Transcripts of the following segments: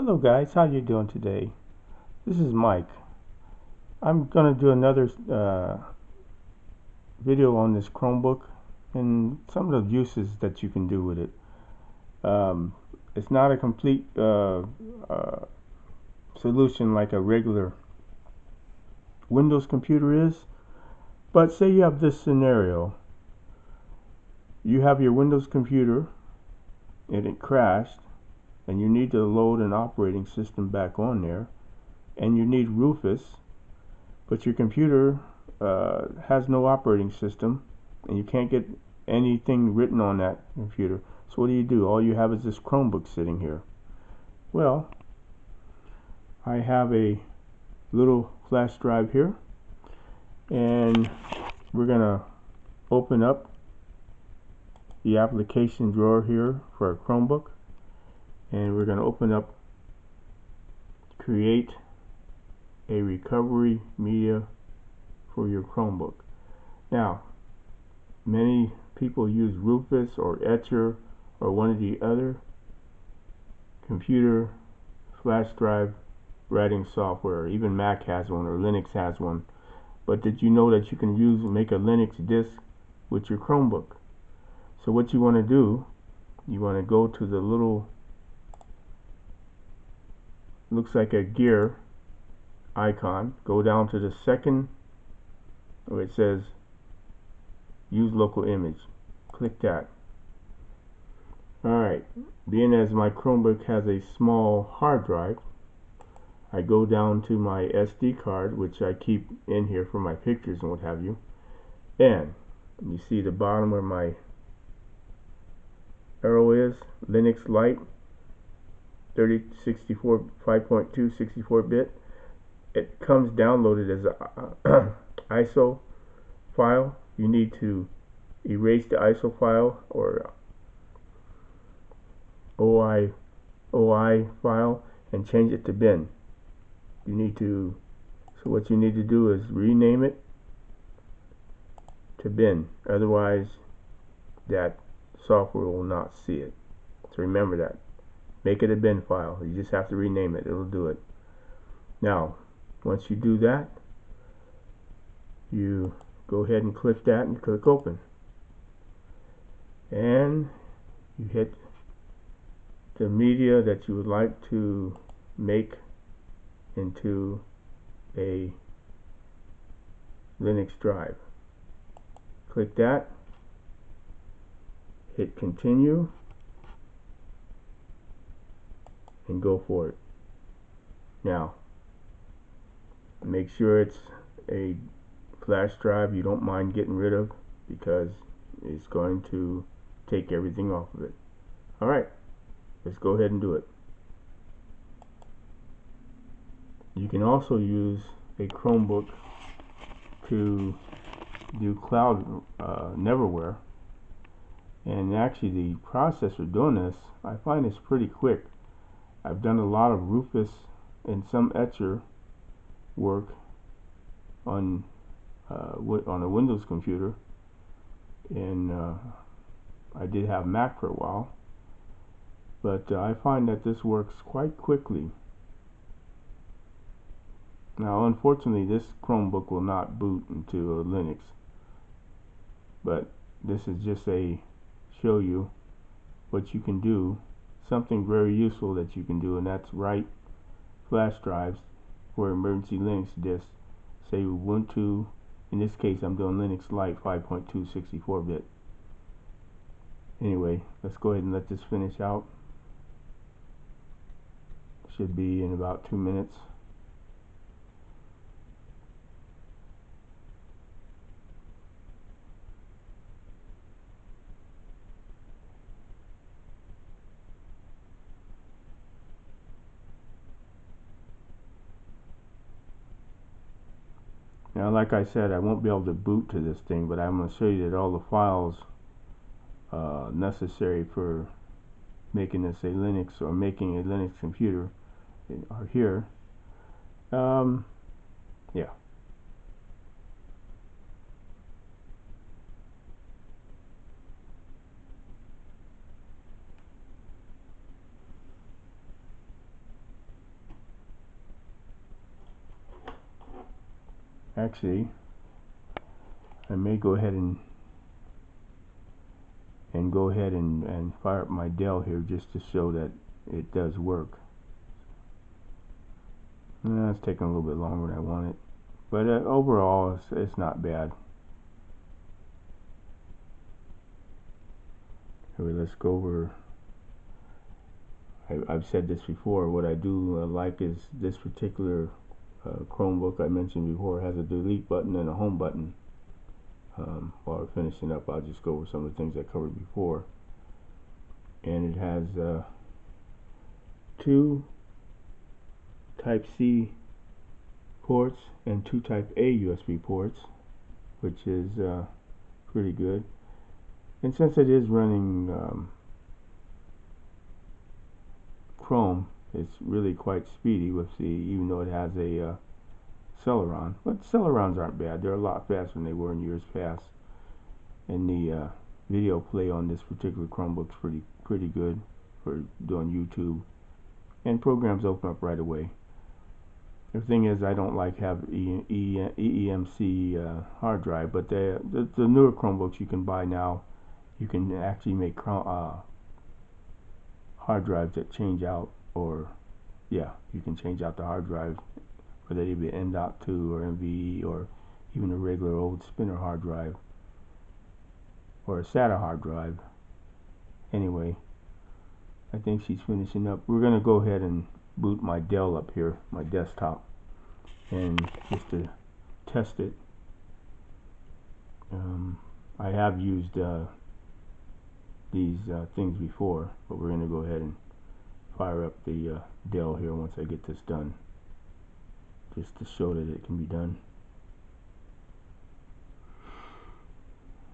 Hello guys, how you doing today? This is Mike. I'm gonna do another video on this Chromebook and some of the uses that you can do with it. It's not a complete solution like a regular Windows computer is, but say you have this scenario. You have your Windows computer and it crashed and you need to load an operating system back on there, and you need Rufus, but your computer has no operating system and you can't get anything written on that computer. So what do? All you have is this Chromebook sitting here. Well, I have a little flash drive here, and we're gonna open up the application drawer here for our Chromebook, and we're gonna open up create a recovery media for your Chromebook. Now, many people use Rufus or Acer or one of the other computer flash drive writing software. Even Mac has one or Linux has one. But did you know that you can make a Linux disk with your Chromebook? So what you want to do, you want to go to the little, looks like a gear icon, go down to the second where it says use local image, click that. Alright, being as my Chromebook has a small hard drive, I go down to my SD card, which I keep in here for my pictures and what have you, and you see the bottom where my arrow is, Linux Lite 3064 5.2 64-bit. It comes downloaded as a ISO file. You need to erase the ISO file or OI file and change it to bin. So what you need to do is rename it to bin, otherwise that software will not see it. So remember that. Make it a bin file. You just have to rename it. It'll do it. Now, once you do that, you go ahead and click that and click open. And you hit the media that you would like to make into a Linux drive. Click that, hit continue, and go for it. Now, make sure it's a flash drive you don't mind getting rid of, because it's going to take everything off of it. Alright, let's go ahead and do it. You can also use a Chromebook to do cloud Neverware, and actually the process for doing this, I find is pretty quick. I've done a lot of Rufus and some Acer work on a Windows computer, and I did have Mac for a while, but I find that this works quite quickly. Now, unfortunately, this Chromebook will not boot into a Linux, but this is just a show you what you can do, something very useful that you can do, and that's write flash drives for emergency Linux disks. Say Ubuntu, in this case I'm doing Linux Lite 5.2 64-bit. Anyway, let's go ahead and let this finish out. Should be in about 2 minutes. Now, like I said, I won't be able to boot to this thing, but I'm going to show you that all the files necessary for making this a Linux or making a Linux computer are here. Yeah. Actually, I may go ahead and fire up my Dell here just to show that it does work. It's taking a little bit longer than I wanted, but overall it's not bad. Anyway, let's go over. I've said this before. What I do like is this particular Chromebook I mentioned before has a delete button and a home button. While we're finishing up, I'll just go over some of the things I covered before. And it has 2 Type-C ports and 2 Type-A USB ports, which is pretty good. And since it is running Chrome, it's really quite speedy with even though it has a Celeron. But Celerons aren't bad. They're a lot faster than they were in years past. And the video play on this particular Chromebook's pretty good for doing YouTube. And programs open up right away. The thing is, I don't like have eMMC hard drive, but the newer Chromebooks you can buy now, you can actually make hard drives that change out, or yeah, you can change out the hard drive, whether it be M.2 or MVE or even a regular old spinner hard drive or a SATA hard drive. Anyway, I think she's finishing up. We're going to go ahead and boot my Dell up here, my desktop, and just to test it. I have used these things before, but we're going to go ahead and fire up the Dell here once I get this done, just to show that it can be done.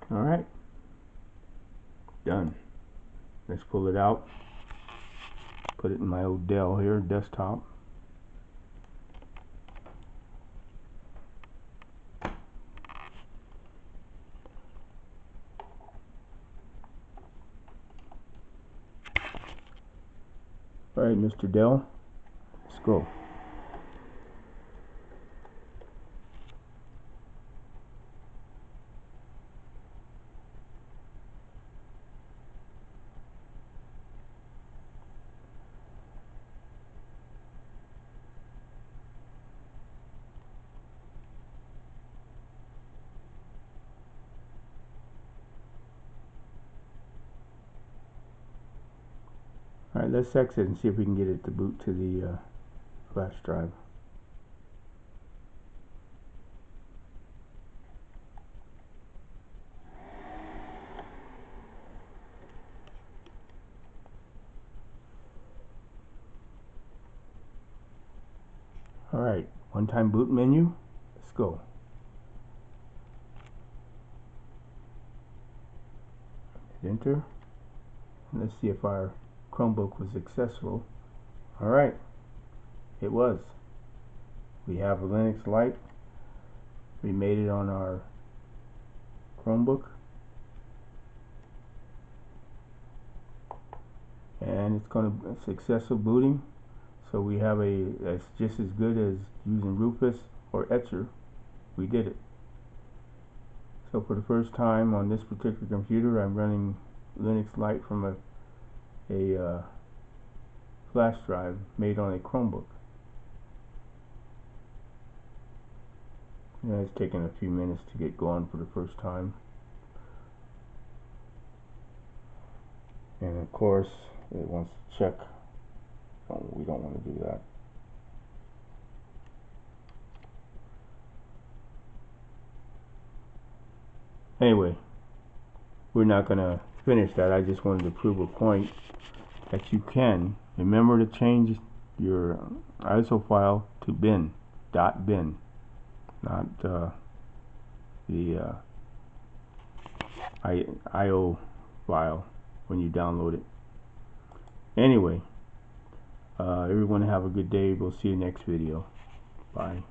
Alright, done. Let's pull it out, put it in my old Dell here, desktop. Alright, Mr. Dell, let's go. Alright, let's exit and see if we can get it to boot to the flash drive. Alright, one-time boot menu. Let's go. Hit enter. And let's see if our Chromebook was successful. Alright, it was. We have a Linux Lite. We made it on our Chromebook. And it's going to be successful booting. So we have that's just as good as using Rufus or Acer. We did it. So for the first time on this particular computer, I'm running Linux Lite from a flash drive made on a Chromebook. Yeah, it's taken a few minutes to get going for the first time. And of course, it wants to check. We don't want to do that. Anyway, we're not going to finish that. I just wanted to prove a point that you can remember to change your ISO file to bin, .bin, not the IO file when you download it. Anyway, everyone have a good day. We'll see you next video. Bye.